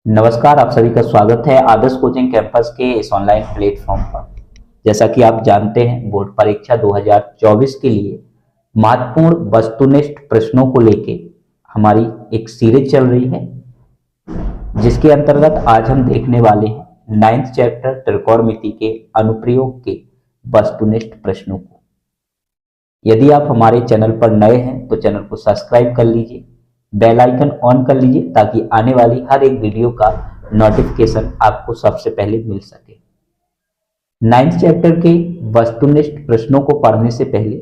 नमस्कार, आप सभी का स्वागत है आदर्श कोचिंग कैंपस के इस ऑनलाइन प्लेटफॉर्म पर। जैसा कि आप जानते हैं, बोर्ड परीक्षा 2024 के लिए महत्वपूर्ण वस्तुनिष्ठ प्रश्नों को लेके हमारी एक सीरीज चल रही है, जिसके अंतर्गत आज हम देखने वाले हैं 9th चैप्टर त्रिकोणमिति के अनुप्रयोग के वस्तुनिष्ठ प्रश्नों को। यदि आप हमारे चैनल पर नए हैं तो चैनल को सब्सक्राइब कर लीजिए, बेल आइकन ऑन कर लीजिए ताकि आने वाली हर एक वीडियो का नोटिफिकेशन आपको सबसे पहले मिल सके। 9th चैप्टर के वस्तुनिष्ठ प्रश्नों को पढ़ने से पहले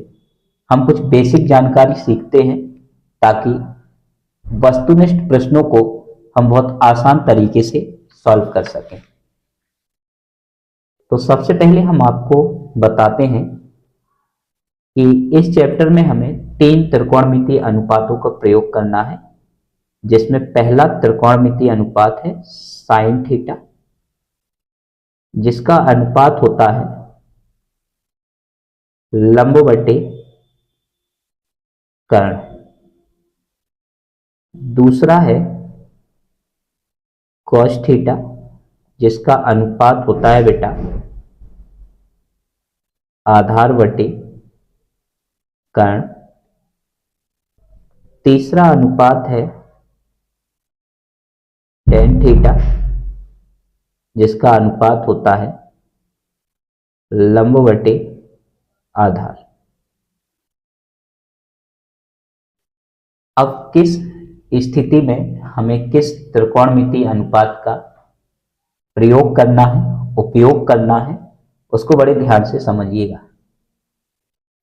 हम कुछ बेसिक जानकारी सीखते हैं ताकि वस्तुनिष्ठ प्रश्नों को हम बहुत आसान तरीके से सॉल्व कर सकें। तो सबसे पहले हम आपको बताते हैं कि इस चैप्टर में हमें 3 त्रिकोणमितीय अनुपातों का प्रयोग करना है, जिसमें पहला त्रिकोणमितीय अनुपात है साइन थीटा, जिसका अनुपात होता है लंब बटे कर्ण। दूसरा है कॉस थीटा, जिसका अनुपात होता है बेटा आधार बटे कर्ण। तीसरा अनुपात है टेन थीटा, जिसका अनुपात होता है लंब बटे आधार। अब किस स्थिति में हमें किस त्रिकोणमितीय अनुपात का प्रयोग करना है, उपयोग करना है, उसको बड़े ध्यान से समझिएगा।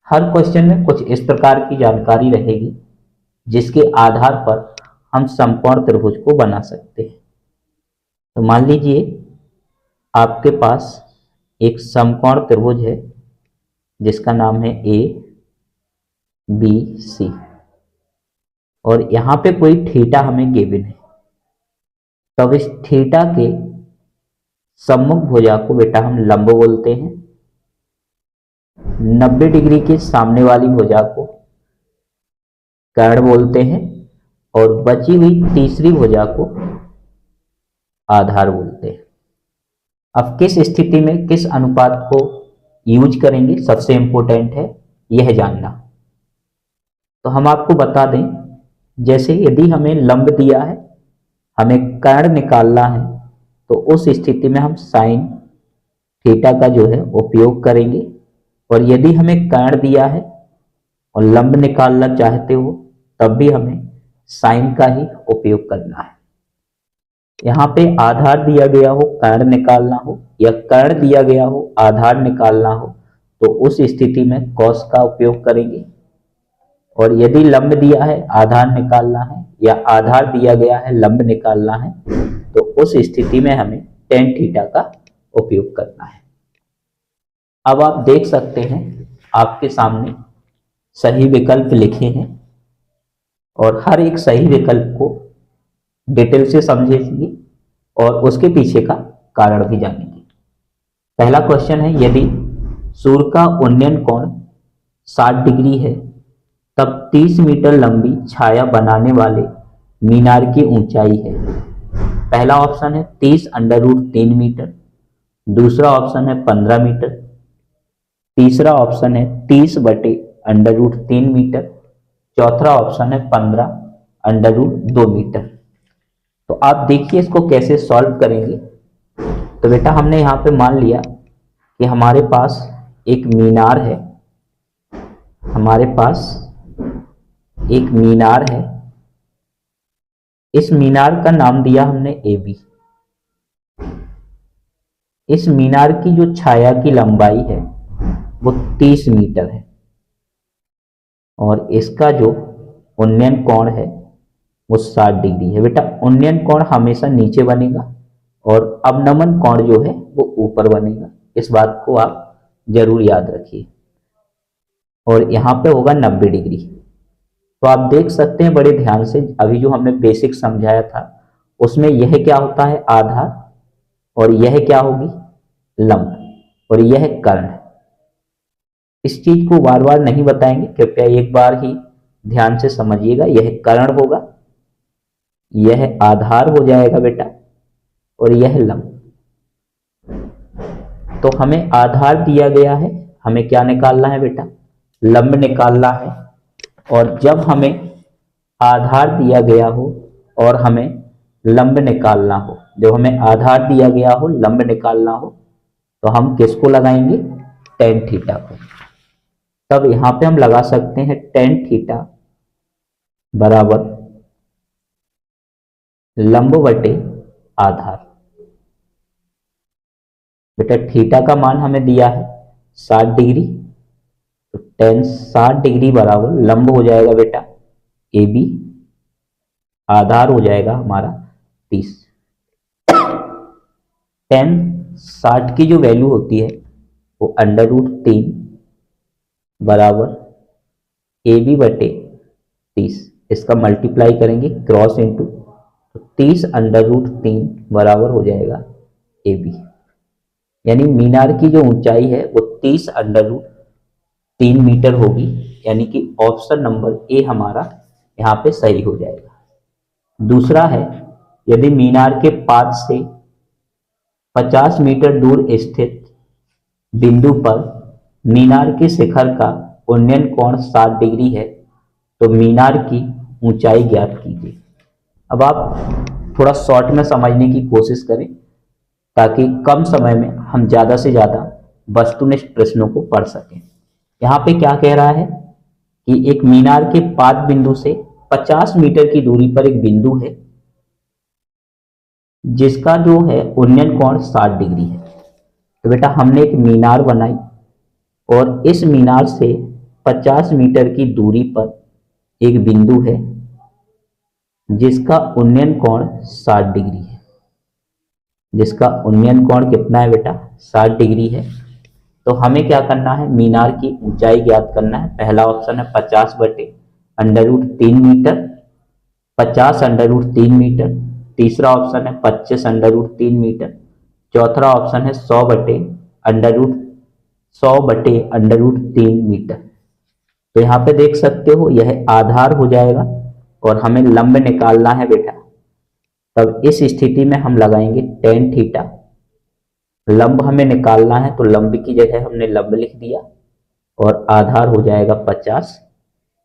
हर क्वेश्चन में कुछ इस प्रकार की जानकारी रहेगी जिसके आधार पर हम समकोण त्रिभुज को बना सकते हैं। तो मान लीजिए आपके पास एक समकोण त्रिभुज है जिसका नाम है ए बी सी, और यहां पे कोई थीटा हमें गिवन है। तब इस थीटा के सम्मुख भुजा को बेटा हम लंब बोलते हैं, 90 डिग्री के सामने वाली भुजा को कर्ण बोलते हैं, और बची हुई तीसरी भुजा को आधार बोलते हैं। अब किस स्थिति में किस अनुपात को यूज करेंगे, सबसे इंपॉर्टेंट है यह जानना। तो हम आपको बता दें, जैसे यदि हमें लंब दिया है, हमें कर्ण निकालना है, तो उस स्थिति में हम साइन थीटा का जो है उपयोग करेंगे। और यदि हमें कर्ण दिया है और लंब निकालना चाहते हो तब भी हमें साइन का ही उपयोग करना है। यहाँ पे आधार दिया गया हो कर्ण निकालना हो, या कर्ण दिया गया हो आधार निकालना हो, तो उस स्थिति में कॉस का उपयोग करेंगे। और यदि लंब दिया है आधार निकालना है, या आधार दिया गया है लंब निकालना है, तो उस स्थिति में हमें टेन थीटा का उपयोग करना है। अब आप देख सकते हैं आपके सामने सही विकल्प लिखे हैं, और हर एक सही विकल्प को डिटेल से समझेंगे और उसके पीछे का कारण भी जानेंगे। पहला क्वेश्चन है, यदि सूर्य का उन्नयन कोण 60 डिग्री है तब 30 मीटर लंबी छाया बनाने वाले मीनार की ऊंचाई है। पहला ऑप्शन है 30√3 मीटर, दूसरा ऑप्शन है 15 मीटर, तीसरा ऑप्शन है 30/√3 मीटर, चौथा ऑप्शन है 15√2 मीटर। तो आप देखिए इसको कैसे सॉल्व करेंगे। तो बेटा हमने यहाँ पे मान लिया कि हमारे पास एक मीनार है, हमारे पास एक मीनार है। इस मीनार का नाम दिया हमने ए बी। इस मीनार की जो छाया की लंबाई है वो 30 मीटर है, और इसका जो उन्नयन कोण है वो 60 डिग्री है। बेटा उन्नयन कोण हमेशा नीचे बनेगा और अवनमन कोण जो है वो ऊपर बनेगा, इस बात को आप जरूर याद रखिए। और यहाँ पे होगा 90 डिग्री। तो आप देख सकते हैं बड़े ध्यान से, अभी जो हमने बेसिक समझाया था उसमें यह क्या होता है आधार, और यह क्या होगी लंब, और यह कर्ण। इस चीज को बार बार नहीं बताएंगे, कृपया एक बार ही ध्यान से समझिएगा। यह कर्ण होगा, यह आधार हो जाएगा बेटा, और यह लंब। तो हमें आधार दिया गया है, हमें क्या निकालना है बेटा, लंब निकालना है। और जब हमें आधार दिया गया हो और हमें लंब निकालना हो, जब हमें आधार दिया गया हो लंब निकालना हो, तो हम किसको लगाएंगे, टेन थीटा को। तब यहां पे हम लगा सकते हैं टेन थीटा बराबर लंब बटे आधार। बेटा थीटा का मान हमें दिया है 60 डिग्री, तो टेन 60 डिग्री बराबर लंब हो जाएगा बेटा ए बी, आधार हो जाएगा हमारा 30। टेन 60 की जो वैल्यू होती है वो √3 बराबर ए बी बटे 30, इसका मल्टीप्लाई करेंगे क्रॉस इंटू, तो 30 √3 बराबर हो जाएगा ए बी। यानी मीनार की जो ऊंचाई है वो 30 √3 मीटर होगी, यानी कि ऑप्शन नंबर ए हमारा यहाँ पे सही हो जाएगा। दूसरा है, यदि मीनार के पाद से 50 मीटर दूर स्थित बिंदु पर मीनार के शिखर का उन्नयन कोण 60 डिग्री है, तो मीनार की ऊंचाई ज्ञात कीजिए। अब आप थोड़ा शॉर्ट में समझने की कोशिश करें ताकि कम समय में हम ज़्यादा से ज़्यादा वस्तुनिष्ठ प्रश्नों को पढ़ सकें। यहाँ पे क्या कह रहा है कि एक मीनार के पाद बिंदु से 50 मीटर की दूरी पर एक बिंदु है जिसका जो है उन्नयन कोण 60 डिग्री है। तो बेटा हमने एक मीनार बनाई और इस मीनार से 50 मीटर की दूरी पर एक बिंदु है जिसका उन्नयन कोण 60 डिग्री है। जिसका उन्नयन कोण कितना है बेटा, 60 डिग्री है। तो हमें क्या करना है, मीनार की ऊंचाई ज्ञात करना है। पहला ऑप्शन है 50 बटे √3 मीटर, 50 √3 मीटर। तीसरा ऑप्शन है 25 √3 मीटर। चौथा ऑप्शन है 100 बटे √3 मीटर। तो यहाँ पे देख सकते हो यह आधार हो जाएगा और हमें लंब निकालना है बेटा। तब इस स्थिति में हम लगाएंगे टेन थीटा। लंब हमें निकालना है तो लंब की जगह हमने लंब लिख दिया और आधार हो जाएगा 50।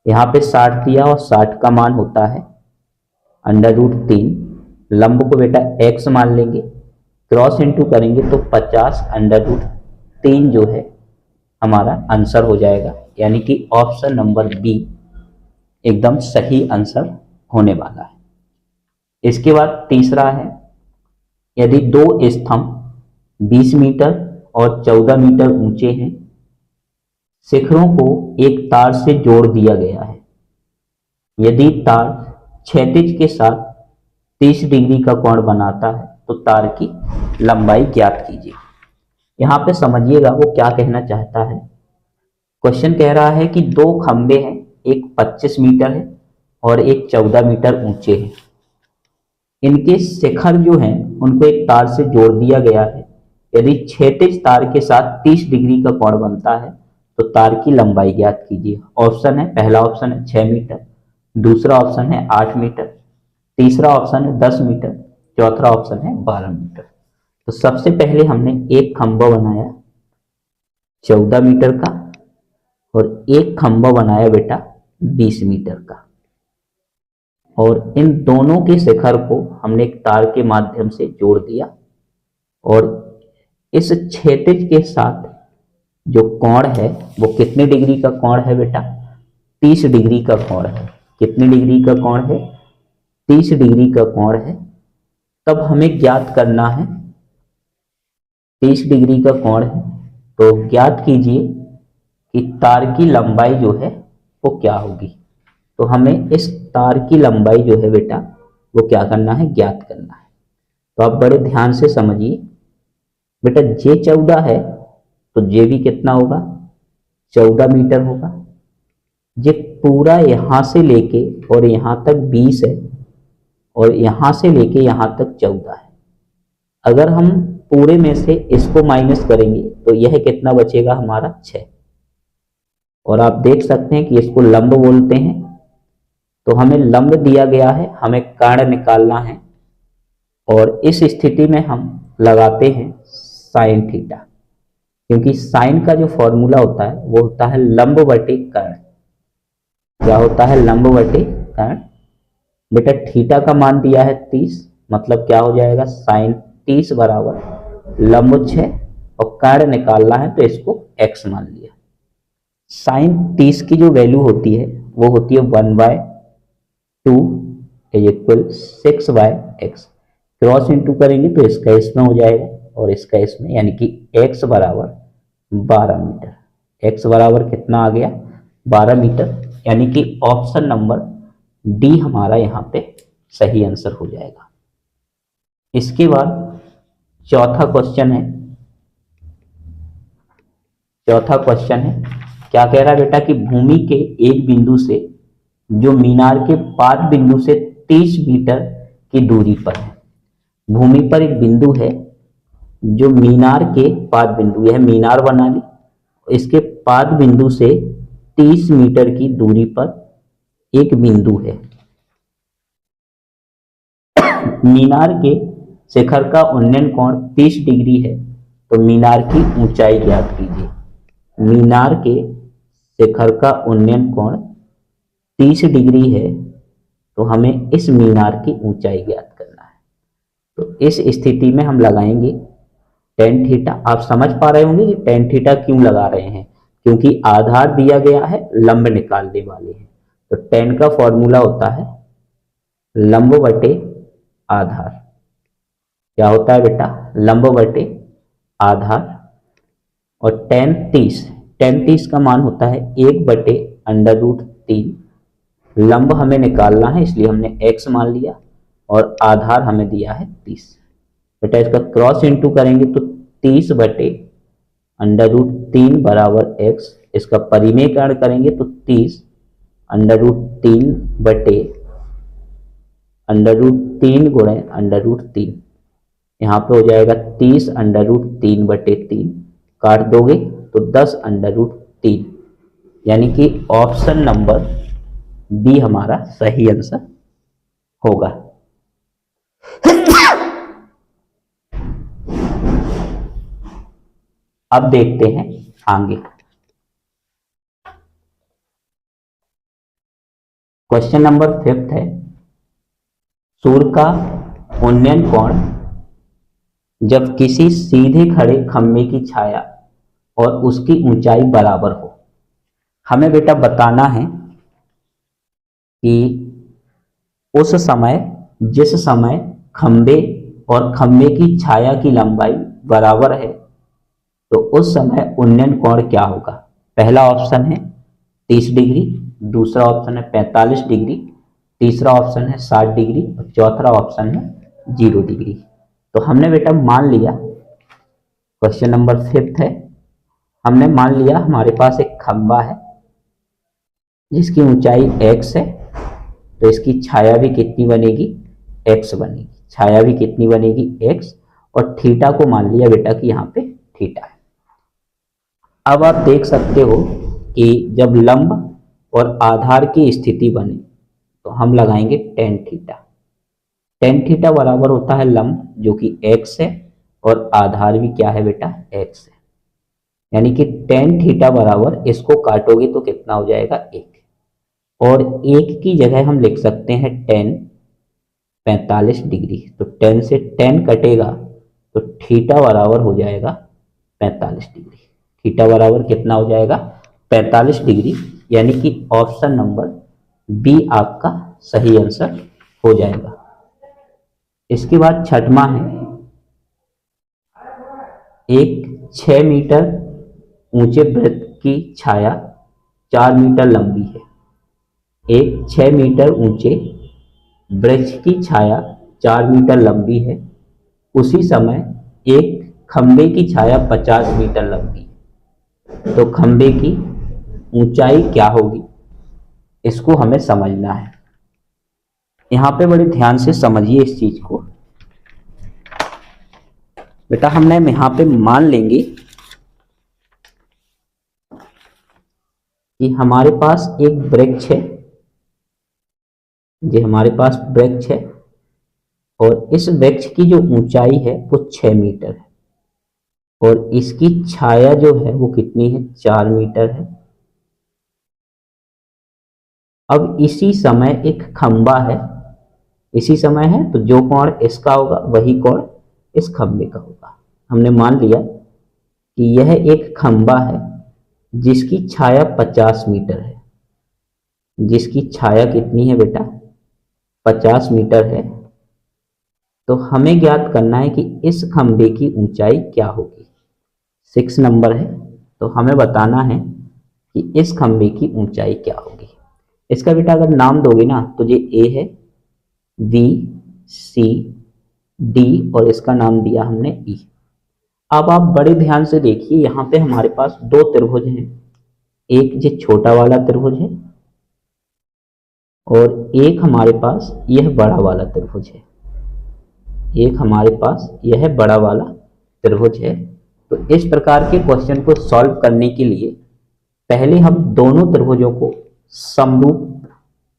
यहाँ पे 60 दिया और 60 का मान होता है √3। लंब को बेटा x मान लेंगे, क्रॉस इंटू करेंगे तो 50 √3 जो है हमारा आंसर हो जाएगा। यानी कि ऑप्शन नंबर बी एकदम सही आंसर होने वाला है। इसके बाद तीसरा है, यदि दो स्तंभ 20 मीटर और 14 मीटर ऊंचे हैं, शिखरों को एक तार से जोड़ दिया गया है। यदि तार क्षैतिज के साथ 30 डिग्री का कोण बनाता है तो तार की लंबाई ज्ञात कीजिए। यहां पे समझिएगा वो क्या कहना चाहता है। क्वेश्चन कह रहा है कि दो खंबे हैं, एक 25 मीटर है और एक 14 मीटर ऊंचे हैं। इनके शिखर जो हैं उनको एक तार से जोड़ दिया गया है। यदि क्षैतिज तार के साथ 30 डिग्री का कोण बनता है तो तार की लंबाई ज्ञात कीजिए। ऑप्शन है, पहला ऑप्शन है 6 मीटर, दूसरा ऑप्शन है 8 मीटर, तीसरा ऑप्शन है 10 मीटर, चौथा ऑप्शन है 12 मीटर। तो सबसे पहले हमने एक खंभा बनाया 14 मीटर का और एक खंभा बनाया बेटा 20 मीटर का, और इन दोनों के शिखर को हमने एक तार के माध्यम से जोड़ दिया। और इस क्षैतिज के साथ जो कोण है वो कितने डिग्री का कोण है बेटा, 30 डिग्री का कोण है। कितने डिग्री का कोण है, 30 डिग्री का कोण है। तब हमें ज्ञात करना है, 30 डिग्री का कोण है तो ज्ञात कीजिए कि तार की लंबाई जो है वो क्या होगी। तो हमें इस तार की लंबाई जो है बेटा वो क्या करना है, ज्ञात करना है। तो आप बड़े ध्यान से समझिए बेटा, J14 है तो J भी कितना होगा, 14 मीटर होगा। ये पूरा यहां से लेके और यहां तक 20 है और यहां से लेके यहां तक 14 है। अगर हम पूरे में से इसको माइनस करेंगे तो यह कितना बचेगा हमारा 6। और आप देख सकते हैं कि इसको लंब बोलते हैं। तो हमें लंब दिया गया है, हमें कर्ण निकालना है और इस स्थिति में हम लगाते हैं साइन थीटा, क्योंकि साइन का जो फॉर्मूला होता है वो होता है लंब बटे कर्ण। क्या होता है? लंब बटे कर्ण। बेटा थीटा का मान दिया है 30, मतलब क्या हो जाएगा? साइन 30 बराबर लंब 6, और कर्ण निकालना है तो इसको x मान लिया। साइन 30 की जो वैल्यू होती है वो होती है 1/2 is equal 6/x। Cross into करेंगे तो इसका इसमें हो जाएगा और इसका इसमें, यानी कि x बराबर 12 मीटर। x बराबर कितना आ गया? 12 मीटर, यानी कि ऑप्शन नंबर डी हमारा यहाँ पे सही आंसर हो जाएगा। इसके बाद चौथा क्वेश्चन है। चौथा क्वेश्चन है, क्या कह रहा है बेटा कि भूमि के एक बिंदु से जो मीनार के पाद बिंदु से 30 मीटर की दूरी पर है। भूमि पर एक बिंदु है जो मीनार के पाद बिंदु, यह मीनार बना ली, इसके पाद बिंदु से 30 मीटर की दूरी पर एक बिंदु है। मीनार के शिखर का उन्नयन कोण 30 डिग्री है, तो मीनार की ऊंचाई ज्ञात कीजिए। मीनार के शिखर का उन्नयन कोण 30 डिग्री है, तो हमें इस मीनार की ऊंचाई ज्ञात करना है। तो इस स्थिति में हम लगाएंगे टेन थीटा। आप समझ पा रहे होंगे कि टेन थीटा क्यों लगा रहे हैं, क्योंकि आधार दिया गया है, लंब निकालने वाले हैं। तो टेन का फॉर्मूला होता है लंब बटे आधार। क्या होता है बेटा? लंब बटे आधार। और टेन 30 का मान होता है 1/√3। लंब हमें निकालना है इसलिए हमने x मान लिया, और आधार हमें दिया है 30। बेटा इसका क्रॉस इंटू करेंगे तो 30/√3 बराबर x। इसका परिमेयकरण करेंगे तो 30√3 बटे √3 गुणे √3। यहाँ पे हो जाएगा 30√3/3, काट दोगे तो 10√3, यानी कि ऑप्शन नंबर बी हमारा सही आंसर होगा। अब देखते हैं आगे। क्वेश्चन नंबर 5 है, सूर्य का उन्नयन कोण जब किसी सीधे खड़े खंभे की छाया और उसकी ऊंचाई बराबर हो। हमें बेटा बताना है कि उस समय, जिस समय खंभे और खंभे की छाया की लंबाई बराबर है, तो उस समय उन्नयन कोण क्या होगा। पहला ऑप्शन है 30 डिग्री, दूसरा ऑप्शन है 45 डिग्री, तीसरा ऑप्शन है 60 डिग्री, और चौथा ऑप्शन है 0 डिग्री। तो हमने बेटा मान लिया, क्वेश्चन नंबर 5 है, हमने मान लिया हमारे पास एक खंभा है जिसकी ऊंचाई x है, तो इसकी छाया भी कितनी बनेगी? x बनेगी। छाया भी कितनी बनेगी? x। और थीटा को मान लिया बेटा कि यहाँ पे थीटा है। अब आप देख सकते हो कि जब लंब और आधार की स्थिति बने तो हम लगाएंगे टेन थीटा। टेन थीटा बराबर होता है लंब जो कि x है, और आधार भी क्या है बेटा? x है, यानी कि टेन थीटा बराबर, इसको काटोगे तो कितना हो जाएगा? 1। और 1 की जगह हम लिख सकते हैं टेन 45 डिग्री। तो 10 से 10 कटेगा तो थीटा बराबर हो जाएगा 45 डिग्री। थीटा बराबर कितना हो जाएगा? 45 डिग्री, यानी कि ऑप्शन नंबर बी आपका सही आंसर हो जाएगा। इसके बाद छठवां है, एक 6 मीटर ऊंचे वृत्त की छाया 4 मीटर लंबी है। एक 6 मीटर ऊंचे वृक्ष की छाया 4 मीटर लंबी है, उसी समय एक खंबे की छाया 50 मीटर लंबी है। तो खंबे की ऊंचाई क्या होगी, इसको हमें समझना है। यहां पे बड़े ध्यान से समझिए इस चीज को। बेटा हमने यहां पे मान लेंगे कि हमारे पास एक वृक्ष है, ये हमारे पास वृक्ष है, और इस वृक्ष की जो ऊंचाई है वो 6 मीटर है और इसकी छाया जो है वो कितनी है, 4 मीटर है। अब इसी समय एक खंबा है, इसी समय है तो जो कोण इसका होगा वही कोण इस खंबे का होगा। हमने मान लिया कि यह एक खंबा है जिसकी छाया 50 मीटर है, जिसकी छाया कितनी है बेटा, 50 मीटर है। तो हमें ज्ञात करना है कि इस खंबे की ऊंचाई क्या होगी। 6 नंबर है, तो हमें बताना है कि इस खंबे की ऊंचाई क्या होगी। इसका बेटा अगर नाम दोगे ना तो ये ए है, बी, सी, डी और इसका नाम दिया हमने ई। अब आप बड़े ध्यान से देखिए, यहाँ पे हमारे पास दो त्रिभुज हैं, एक ये छोटा वाला त्रिभुज है और एक हमारे पास यह बड़ा वाला त्रिभुज है, एक हमारे पास यह बड़ा वाला त्रिभुज है। तो इस प्रकार के क्वेश्चन को सॉल्व करने के लिए पहले हम दोनों त्रिभुजों को समरूप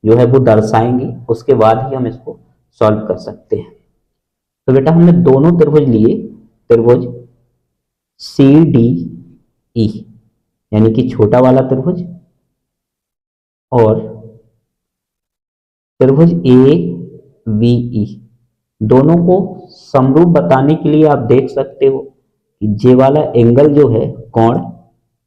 जो है वो दर्शाएंगे, उसके बाद ही हम इसको सॉल्व कर सकते हैं। तो बेटा हमने दोनों त्रिभुज लिए, त्रिभुज सी डी ई यानी कि छोटा वाला त्रिभुज और त्रिभुज ए बी ई, दोनों को समरूप बताने के लिए आप देख सकते हो कि जे वाला एंगल जो है कोण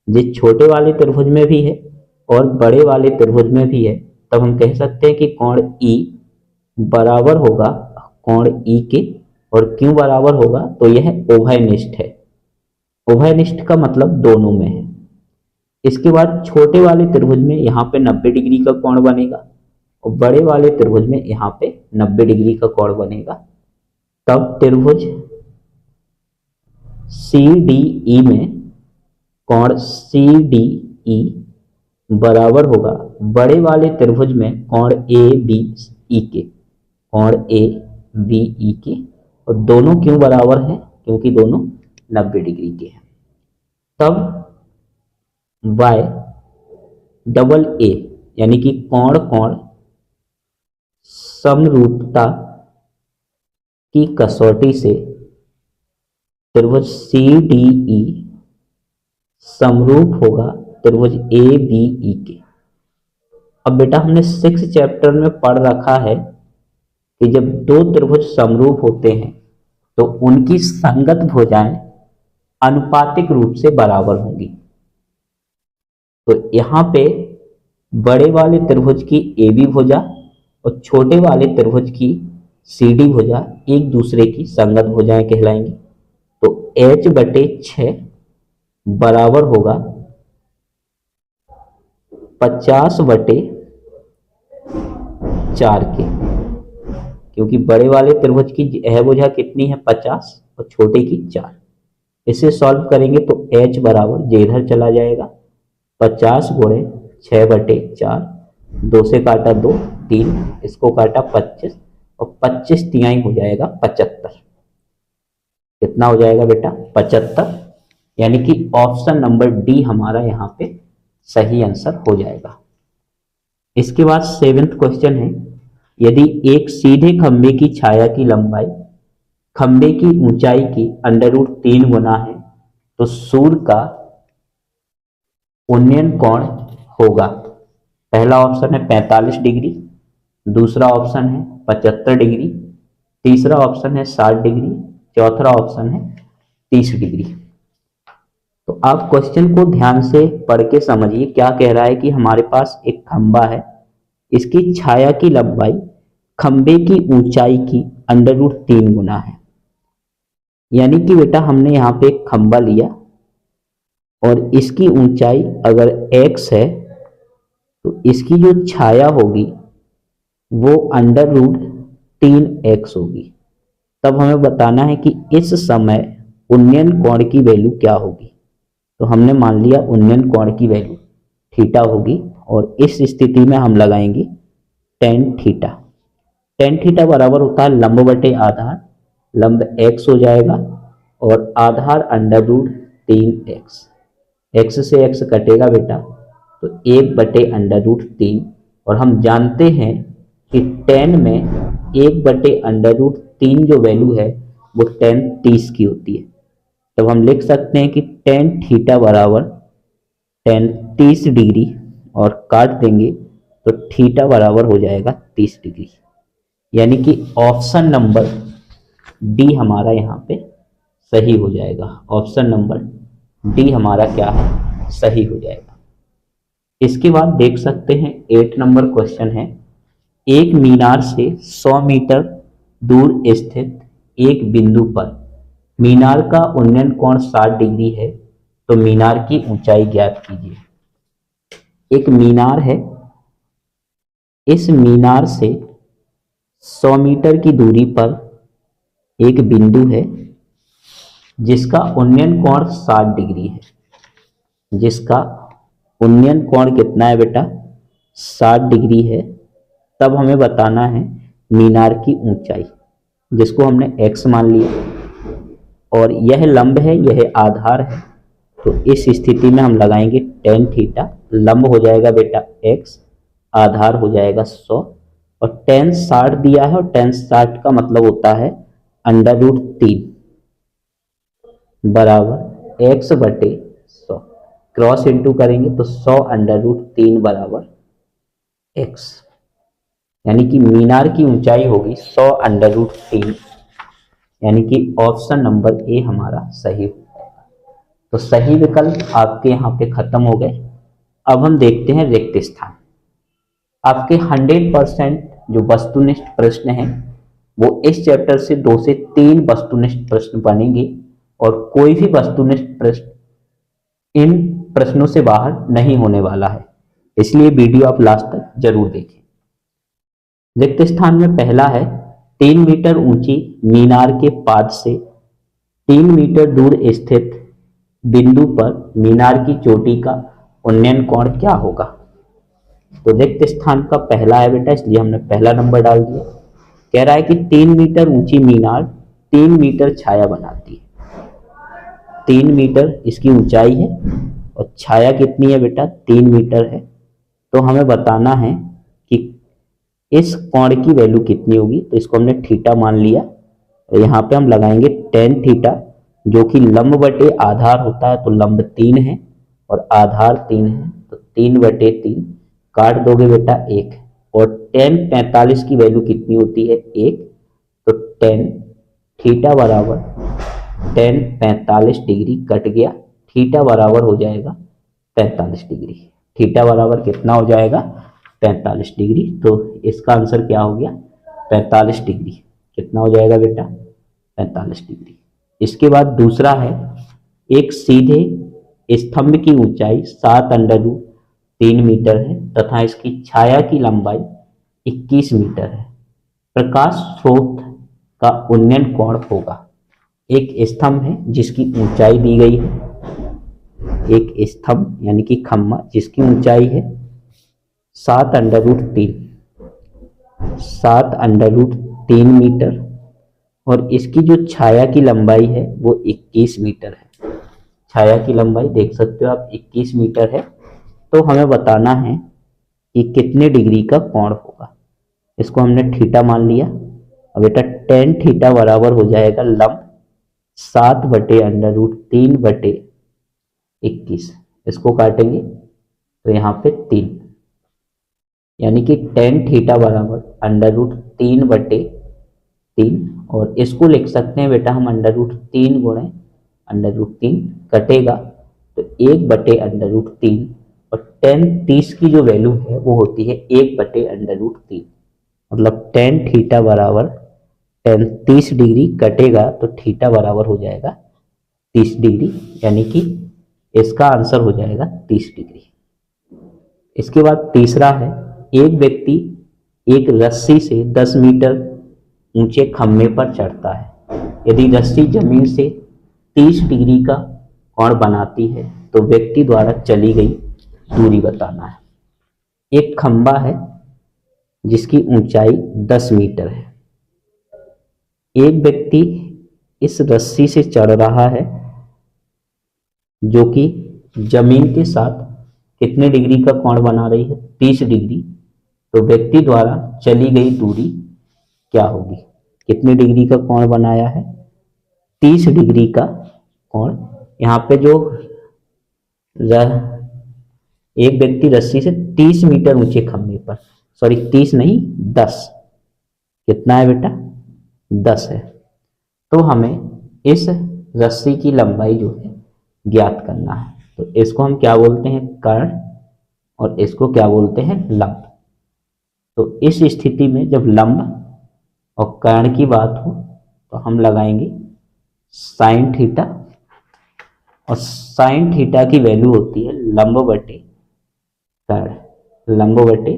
जे छोटे वाले त्रिभुज में भी है और बड़े वाले त्रिभुज में भी है। तब हम कह सकते हैं कि कोण ई बराबर होगा कोण ई के, और क्यों बराबर होगा, तो यह उभयनिष्ठ है। उभयनिष्ठ का मतलब दोनों में है। इसके बाद छोटे वाले त्रिभुज में यहाँ पे 90 डिग्री का कोण बनेगा और बड़े वाले त्रिभुज में यहाँ पे 90 डिग्री का कोण बनेगा। तब त्रिभुज सी डी ई में कोण सी डी ई बराबर होगा बड़े वाले त्रिभुज में कोण ए बी ई के, कोण ए बी ई के। और दोनों क्यों बराबर हैं, क्योंकि दोनों 90 डिग्री के हैं। तब y डबल ए यानी कि कोण कोण समरूपता की कसौटी से त्रिभुज सी डी ई समरूप होगा त्रिभुज ए बी ई के। अब बेटा हमने 6 चैप्टर में पढ़ रखा है कि जब दो त्रिभुज समरूप होते हैं तो उनकी संगत भुजाएं अनुपातिक रूप से बराबर होंगी। तो यहाँ पे बड़े वाले त्रिभुज की ए बी भुजा और छोटे वाले त्रिभुज की सी डी भुजा एक दूसरे की संगत भुजाएं कहलाएंगी। तो h/6 बराबर होगा 50/4 के, क्योंकि बड़े वाले त्रिभुज की यह भुजा कितनी है 50 और छोटे की 4। इसे सॉल्व करेंगे तो h बराबर जे इधर चला जाएगा 50 गुणे 6/4, 2 से काटा 2 3, इसको काटा 25 और 25 तिहाई हो जाएगा 75। कितना हो जाएगा बेटा 75, यानी कि ऑप्शन नंबर डी हमारा यहाँ पे सही आंसर हो जाएगा। इसके बाद 7th क्वेश्चन है, यदि एक सीधे खंबे की छाया की लंबाई खंबे की ऊंचाई की √3 गुना है तो सूर्य का उन्नयन कोण होगा। पहला ऑप्शन है 45 डिग्री, दूसरा ऑप्शन है 75 डिग्री, तीसरा ऑप्शन है 60 डिग्री, चौथा ऑप्शन है 30 डिग्री। तो आप क्वेश्चन को ध्यान से पढ़ के समझिए। क्या कह रहा है कि हमारे पास एक खंबा है, इसकी छाया की लंबाई खंबे की ऊंचाई की √3 गुना है। यानी कि बेटा हमने यहाँ पे एक खंबा लिया और इसकी ऊंचाई अगर x है तो इसकी जो छाया होगी वो √3x होगी। तब हमें बताना है कि इस समय उन्नयन कोण की वैल्यू क्या होगी। तो हमने मान लिया उन्नयन कोण की वैल्यू थीटा होगी और इस स्थिति में हम लगाएंगे tan थीटा। tan थीटा बराबर होता है लंब बटे आधार, लंब x हो जाएगा और आधार √3x, x से x कटेगा बेटा तो 1/√3। और हम जानते हैं कि tan में 1/√3 3 जो वैल्यू है वो tan 30 की होती है। तब हम लिख सकते हैं कि tan थीटा बराबर tan 30 डिग्री और काट देंगे तो थीटा बराबर हो जाएगा 30 डिग्री। यानी कि ऑप्शन नंबर डी हमारा यहाँ पे सही हो जाएगा। ऑप्शन नंबर डी हमारा क्या है, सही हो जाएगा। इसके बाद देख सकते हैं 8 नंबर क्वेश्चन है, एक मीनार से 100 मीटर दूर स्थित एक बिंदु पर मीनार का उन्नयन कोण 60 डिग्री है, तो मीनार की ऊंचाई ज्ञात कीजिए। एक मीनार है, इस मीनार से 100 मीटर की दूरी पर एक बिंदु है जिसका उन्नयन कोण 60 डिग्री है। जिसका उन्नयन कोण कितना है बेटा, 60 डिग्री है। तब हमें बताना है मीनार की ऊंचाई, जिसको हमने x मान लिया, और यह लंब है, यह आधार है। तो इस स्थिति में हम लगाएंगे tan थीटा, लंब हो जाएगा बेटा x, आधार हो जाएगा 100, और tan 60 दिया है, और tan 60 का मतलब होता है √3 बराबर x बटे 100। क्रॉस इंटू करेंगे तो 100 √3 बराबर x, यानी कि मीनार की ऊंचाई होगी 100 √3, यानी कि ऑप्शन नंबर ए हमारा सही हो जाएगा। तो सही विकल्प आपके यहाँ पे खत्म हो गए। अब हम देखते हैं रिक्त स्थान। आपके 100% जो वस्तुनिष्ठ प्रश्न हैं वो इस चैप्टर से 2 से 3 वस्तुनिष्ठ प्रश्न बनेंगे, और कोई भी वस्तुनिष्ठ प्रश्न इन प्रश्नों से बाहर नहीं होने वाला है, इसलिए वीडियो आप लास्ट तक जरूर देखें। रिक्त स्थान में पहला है, 3 मीटर ऊंची मीनार के पाद से 3 मीटर दूर स्थित बिंदु पर मीनार की चोटी का उन्नयन कोण क्या होगा। तो रिक्त स्थान का पहला है बेटा, इसलिए हमने पहला नंबर डाल दिया। कह रहा है कि 3 मीटर ऊंची मीनार 3 मीटर छाया बनाती है। 3 मीटर इसकी ऊंचाई है और छाया कितनी है बेटा, 3 मीटर है। तो हमें बताना है कि इस कोण की वैल्यू कितनी होगी। तो इसको हमने थीटा मान लिया, और यहाँ पे हम लगाएंगे tan थीटा, जो कि लंब बटे आधार होता है। तो लंब 3 है और आधार 3 है, तो 3 बटे 3, काट दोगे बेटा 1, और tan 45 की वैल्यू कितनी होती है, 1। तो tan थीटा बराबर tan 45 डिग्री कट गया, थीटा बराबर हो जाएगा 45 डिग्री। थीटा बराबर कितना हो जाएगा, 45 डिग्री। तो इसका आंसर क्या हो गया, 45 डिग्री। कितना हो जाएगा बेटा, 45 डिग्री। इसके बाद दूसरा है, एक सीधे स्तंभ की ऊंचाई 7 √3 मीटर है तथा इसकी छाया की लंबाई 21 मीटर है। प्रकाश स्रोत का उन्नयन कोण होगा। एक स्तंभ है जिसकी ऊंचाई दी गई है, एक स्तंभ यानी कि खम्मा जिसकी ऊंचाई है 7 √3 मीटर, और इसकी जो छाया की लंबाई है वो 21 मीटर है। छाया की लंबाई देख सकते हो आप 21 मीटर है। तो हमें बताना है कि कितने डिग्री का कोण होगा। इसको हमने थीटा मान लिया। अब बेटा tan थीटा बराबर हो जाएगा लंब 7 बटे √3 बटे 21। इसको काटेंगे तो यहाँ पे 3, यानी कि tan थीटा बराबर √3 बटे 3, और इसको लिख सकते हैं बेटा हम √3 गुणे √3, कटेगा तो 1 बटे √3, और tan 30 की जो वैल्यू है वो होती है 1 बटे √3। मतलब tan थीटा बराबर tan 30 डिग्री कटेगा तो थीटा बराबर हो जाएगा 30 डिग्री, यानी कि इसका आंसर हो जाएगा 30 डिग्री। इसके बाद तीसरा है, एक व्यक्ति एक रस्सी से 10 मीटर ऊंचे खम्भे पर चढ़ता है। यदि रस्सी जमीन से 30 डिग्री का कोण बनाती है तो व्यक्ति द्वारा चली गई दूरी बताना है। एक खंभा है जिसकी ऊंचाई 10 मीटर है। एक व्यक्ति इस रस्सी से चढ़ रहा है जो कि जमीन के साथ कितने डिग्री का कोण बना रही है, 30 डिग्री। तो व्यक्ति द्वारा चली गई दूरी क्या होगी। कितने डिग्री का कोण बनाया है? 30 डिग्री का कोण। यहाँ पे जो एक व्यक्ति रस्सी से 30 मीटर ऊंचे खंभे पर, सॉरी 30 नहीं 10, कितना है बेटा? 10 है। तो हमें इस रस्सी की लंबाई जो है ज्ञात करना है। तो इसको हम क्या बोलते हैं? कर्ण, और इसको क्या बोलते हैं? लंब। तो इस स्थिति में जब लंब और कर्ण की बात हो तो हम लगाएंगे साइन थीटा, और साइन थीटा की वैल्यू होती है लंब बटे कर्ण, लंब बटे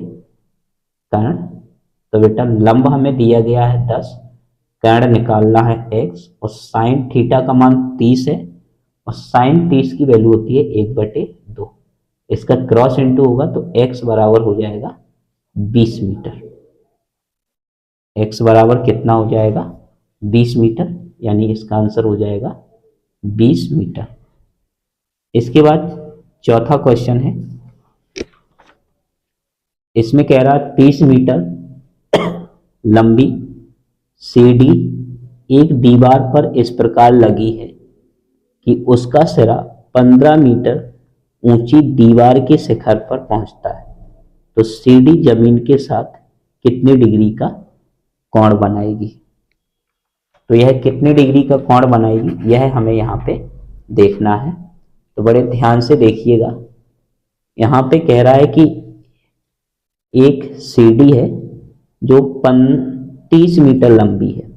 कर्ण। तो बेटा लंब हमें दिया गया है 10, कर्ण निकालना है x, और साइन थीटा का मान 30 है, और साइन 30 की वैल्यू होती है 1/2। इसका क्रॉस इंटू होगा तो x बराबर हो जाएगा 20 मीटर। x बराबर कितना हो जाएगा? 20 मीटर, यानी इसका आंसर हो जाएगा 20 मीटर। इसके बाद चौथा क्वेश्चन है, इसमें कह रहा है 30 मीटर लंबी सीढ़ी एक दीवार पर इस प्रकार लगी है कि उसका सिरा 15 मीटर ऊंची दीवार के शिखर पर पहुंचता है। तो सीढ़ी जमीन के साथ कितनी डिग्री का कोण बनाएगी? तो यह कितने डिग्री का कोण बनाएगी, यह हमें यहाँ पे देखना है। तो बड़े ध्यान से देखिएगा। यहाँ पे कह रहा है कि एक सीढ़ी है जो 30 मीटर लंबी है।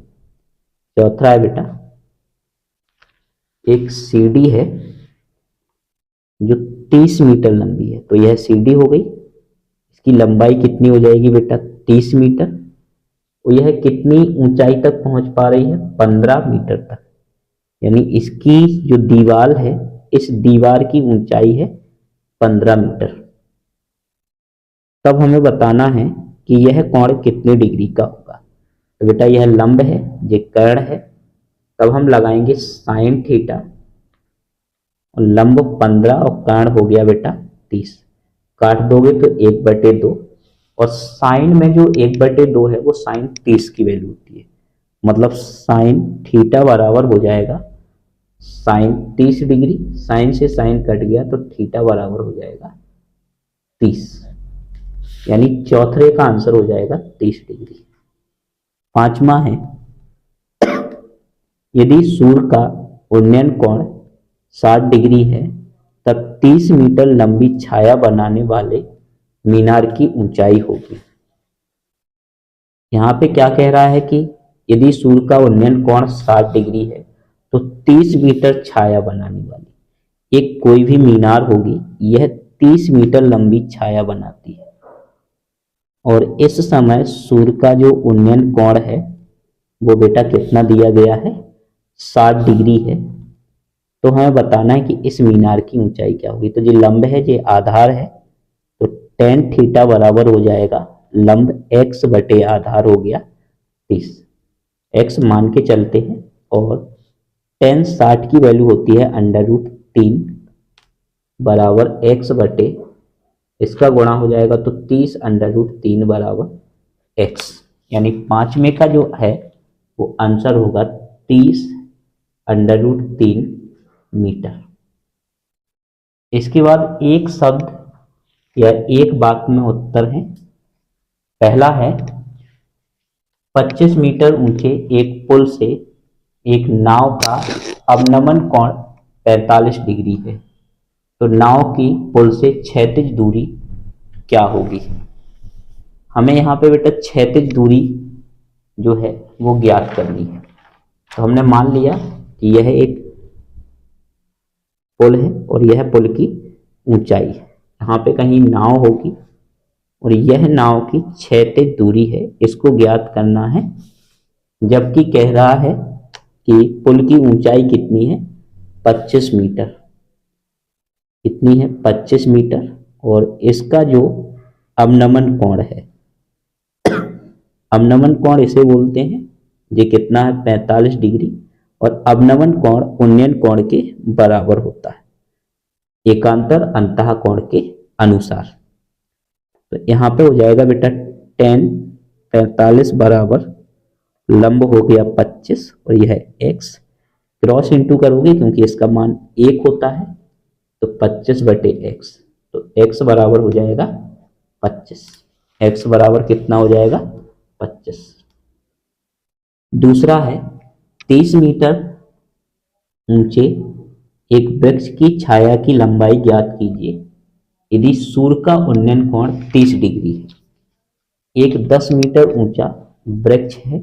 चौथा है बेटा, एक सीढ़ी है जो 30 मीटर लंबी है। तो यह सीढ़ी हो गई, इसकी लंबाई कितनी हो जाएगी बेटा? 30 मीटर। और यह कितनी ऊंचाई तक पहुंच पा रही है? 15 मीटर तक। यानी इसकी जो दीवार है, इस दीवार की ऊंचाई है 15 मीटर। तब हमें बताना है कि यह कोण कितने डिग्री का होगा। तो बेटा यह लंब है, ये कर्ण है, तब हम लगाएंगे साइन थीटा, और लंब 15 और कर्ण हो गया बेटा 30। काट दोगे तो 1/2, और साइन में जो 1/2 है वो साइन 30 की वैल्यू होती है। मतलब साइन थीटा बराबर हो जाएगा साइन 30 डिग्री, साइन से साइन कट गया तो थीटा बराबर हो जाएगा 30, यानी चौथे का आंसर हो जाएगा 30 डिग्री। पांचवा है, यदि सूर्य का उन्नयन कोण 60 डिग्री है तब 30 मीटर लंबी छाया बनाने वाले मीनार की ऊंचाई होगी। यहाँ पे क्या कह रहा है कि यदि सूर्य का उन्नयन कोण 60 डिग्री है तो 30 मीटर छाया बनाने वाली एक कोई भी मीनार होगी, यह 30 मीटर लंबी छाया बनाती है। और इस समय सूर्य का जो उन्नयन कोण है वो बेटा कितना दिया गया है? 60 डिग्री है। तो हमें बताना है कि इस मीनार की ऊंचाई क्या होगी। तो जो लंब है, जो आधार है, तो tan थीटा बराबर हो जाएगा लंब x बटे आधार हो गया 30, x मान के चलते हैं, और tan 60 की वैल्यू होती है √3 बराबर x बटे, इसका गुणा हो जाएगा तो 30 √3 बराबर x, यानी पांचवें का जो है वो आंसर होगा 30 √3 मीटर। इसके बाद एक शब्द या एक वाक्य में उत्तर है। पहला है 25 मीटर ऊंचे एक पुल से एक नाव का अवनमन कोण 45 डिग्री है, तो नाव की पुल से क्षैतिज दूरी क्या होगी? हमें यहाँ पे बेटा क्षैतिज दूरी जो है वो ज्ञात करनी है। तो हमने मान लिया कि यह एक पुल है और यह पुल की ऊंचाई है, यहाँ पे कहीं नाव होगी और यह नाव की क्षैतिज दूरी है, इसको ज्ञात करना है। जबकि कह रहा है कि पुल की ऊंचाई कितनी है? 25 मीटर। कितनी है? 25 मीटर। और इसका जो अवनमन कोण है, अवनमन कोण इसे बोलते हैं, ये कितना है? 45 डिग्री। और अवनमन कोण उन्नयन कोण के बराबर होता है एकांतर अंतः कोण के अनुसार। तो यहाँ पे हो जाएगा बेटा tan 45 बराबर लंब हो गया 25 और यह x, क्रॉस इंटू करोगे क्योंकि इसका मान 1 होता है, तो 25/x, तो x बराबर हो जाएगा 25। x बराबर कितना हो जाएगा? 25। दूसरा है 30 मीटर ऊंचे एक वृक्ष की छाया की लंबाई ज्ञात कीजिए यदि सूर्य का उन्नयन कोण 30 डिग्री है। एक 10 मीटर ऊंचा वृक्ष है,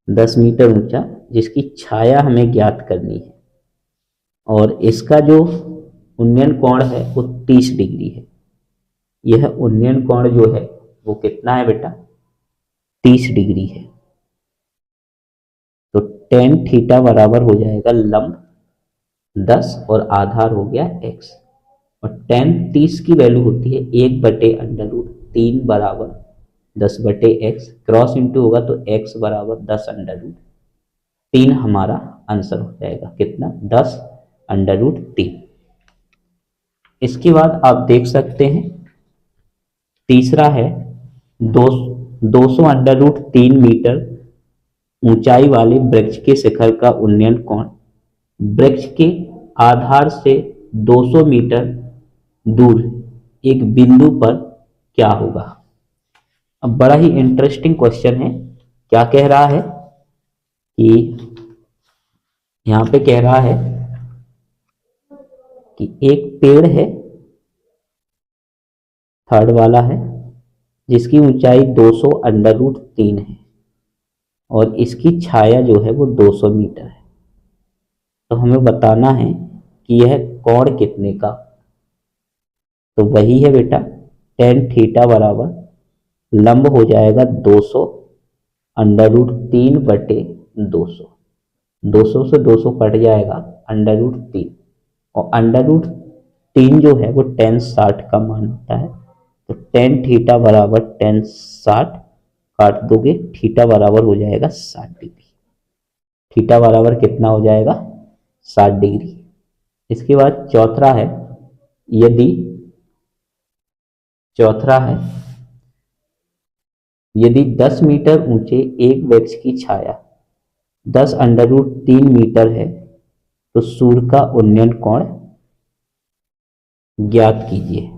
10 मीटर ऊंचा, जिसकी छाया हमें ज्ञात करनी है और इसका जो उन्नयन कोण है वो 30 डिग्री है। यह उन्नयन कोण जो है वो कितना है बेटा? 30 डिग्री है। तो tan थीटा बराबर हो जाएगा लंब 10 और आधार हो गया x, और tan 30 की वैल्यू होती है 1/√3 बराबर 10/x, क्रॉस इंटू होगा तो x बराबर 10√3 हमारा आंसर हो जाएगा। कितना? 10√3। इसके बाद आप देख सकते हैं तीसरा है 200√3 मीटर ऊंचाई वाले वृक्ष के शिखर का उन्नयन कोण वृक्ष के आधार से 200 मीटर दूर एक बिंदु पर क्या होगा? अब बड़ा ही इंटरेस्टिंग क्वेश्चन है। क्या कह रहा है कि यहां पे कह रहा है कि एक पेड़ है, थर्ड वाला है, जिसकी ऊंचाई 200√3 है और इसकी छाया जो है वो 200 मीटर है। तो हमें बताना है कि यह कोण कितने का, तो वही है बेटा tan थीटा बराबर लंब हो जाएगा 200√3/200, 200 से 200 कट जाएगा √3, और √3 जो है वो tan 60 का मान होता है। तो tan थीटा बराबर tan 60 काट दोगे, थीटा बराबर हो जाएगा 60 डिग्री। थीटा बराबर कितना हो जाएगा? 60 डिग्री। इसके बाद चौथा है यदि 10 मीटर ऊंचे एक वृक्ष की छाया 10√3 मीटर है तो सूर्य का उन्नयन कोण ज्ञात कीजिए।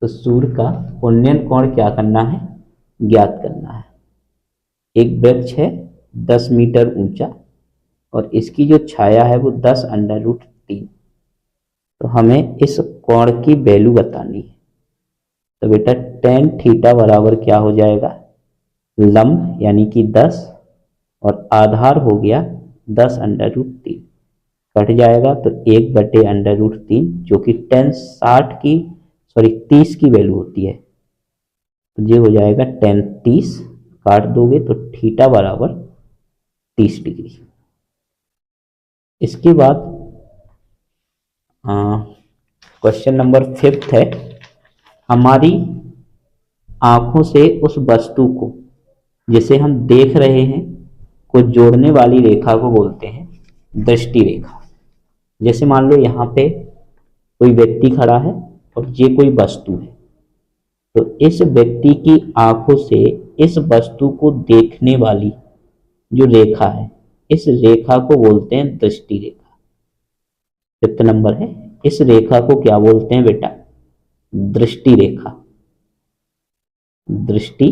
तो सूर्य का उन्नयन कोण क्या करना है? ज्ञात करना है। एक वृक्ष है 10 मीटर ऊंचा और इसकी जो छाया है वो 10√3, तो हमें इस कोण की वैल्यू बतानी है। तो बेटा tan थीटा बराबर क्या हो जाएगा? लंब यानी कि 10 और आधार हो गया 10√3, कट जाएगा तो 1/√3 जो कि tan 30 की वैल्यू होती है, तो ये हो जाएगा tan 30, काट दोगे तो थीटा बराबर 30 डिग्री। इसके बाद क्वेश्चन नंबर 5 है, हमारी आंखों से उस वस्तु को जिसे हम देख रहे हैं को जोड़ने वाली रेखा को बोलते हैं दृष्टि रेखा। जैसे मान लो यहाँ पे कोई व्यक्ति खड़ा है और ये कोई वस्तु है, तो इस व्यक्ति की आंखों से इस वस्तु को देखने वाली जो रेखा है, इस रेखा को बोलते हैं दृष्टि रेखा। 5th नंबर है, इस रेखा को क्या बोलते हैं बेटा? दृष्टि रेखा। दृष्टि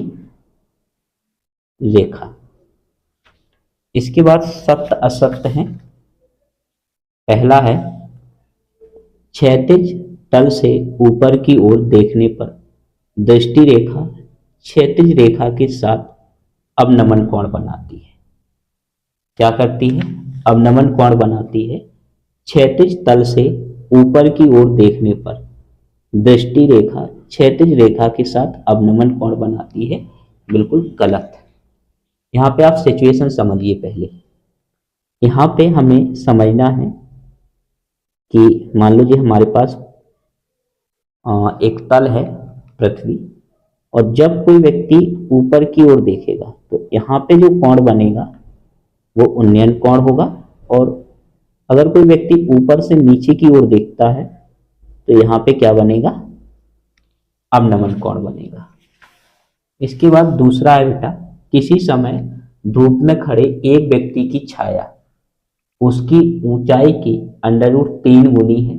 रेखा। इसके बाद सत्य असत्य है। पहला है क्षैतिज तल से ऊपर की ओर देखने पर दृष्टि रेखा क्षैतिज रेखा के साथ अवनमन कोण बनाती है। क्या करती है? अवनमन कोण बनाती है। क्षैतिज तल से ऊपर की ओर देखने पर दृष्टि रेखा क्षैतिज रेखा के साथ अवनमन कोण बनाती है। बिल्कुल गलत। यहाँ पे आप सिचुएशन समझिए। पहले यहाँ पे हमें समझना है कि मान लो जी हमारे पास एक तल है पृथ्वी, और जब कोई व्यक्ति ऊपर की ओर देखेगा तो यहाँ पे जो कोण बनेगा वो उन्नयन कोण होगा, और अगर कोई व्यक्ति ऊपर से नीचे की ओर देखता है तो यहाँ पे क्या बनेगा? अवनमन कोण बनेगा। इसके बाद दूसरा है बेटा किसी समय धूप में खड़े एक व्यक्ति की छाया उसकी ऊंचाई की √3 गुनी है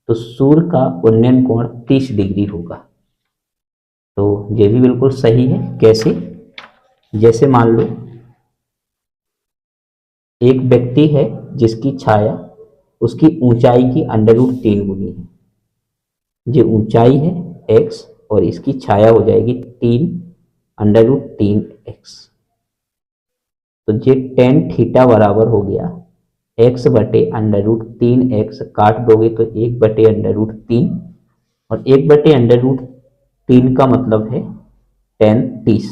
तो सूर्य का उन्नयन कोण 30 डिग्री होगा। तो ये भी बिल्कुल सही है। कैसे? जैसे मान लो एक व्यक्ति है जिसकी छाया उसकी ऊंचाई की √3 गुनी है। ये ऊंचाई है x और इसकी छाया हो जाएगी 3√3x। तो ये tan थीटा बराबर हो गया x बटे √3x, काट दोगे तो 1 बटे √3 और 1 बटे √3 का मतलब है tan 30,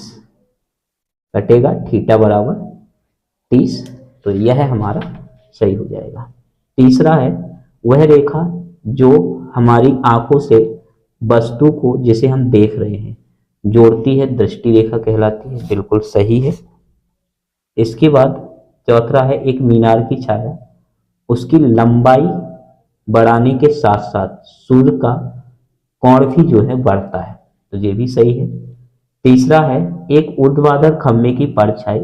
कटेगा थीटा बराबर 30। तो यह हमारा सही हो जाएगा। तीसरा है वह रेखा जो हमारी आंखों से वस्तु को जिसे हम देख रहे हैं जोड़ती है दृष्टि रेखा कहलाती है। बिल्कुल सही है। इसके बाद चौथा है एक मीनार की छाया उसकी लंबाई बढ़ाने के साथ साथ सूर्य का कोण भी जो है बढ़ता है। तो ये भी सही है। तीसरा है एक ऊर्ध्वाधर खंभे की परछाई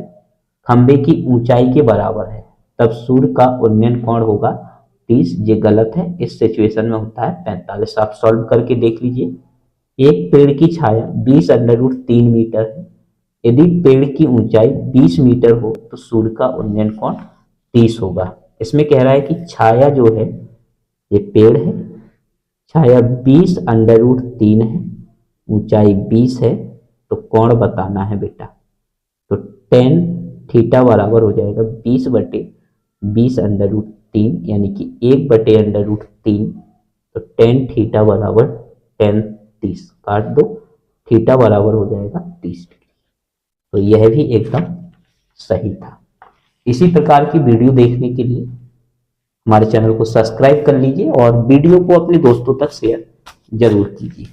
खंभे की ऊंचाई के बराबर है तब सूर्य का उन्नयन कोण होगा 30। ये गलत है। इस सिचुएशन में होता है 45। आप सॉल्व करके देख लीजिए। एक पेड़ की छाया 20√3 मीटर है। यदि पेड़ की ऊंचाई 20 मीटर हो तो सूर्य का उन्नयन कोण 30 होगा। इसमें कह रहा है कि छाया जो है ये पेड़ है, छाया 20√3 है, ऊंचाई 20 है तो कोण बताना है बेटा। तो tan थीटा बराबर हो जाएगा 20 बटे 20√3 यानी कि 1 बटे √3। तो tan थीटा बराबर tan 30, काट दो, थीटा बराबर हो जाएगा 30 डिग्री। तो यह भी एकदम सही था। इसी प्रकार की वीडियो देखने के लिए हमारे चैनल को सब्सक्राइब कर लीजिए और वीडियो को अपने दोस्तों तक शेयर जरूर कीजिए।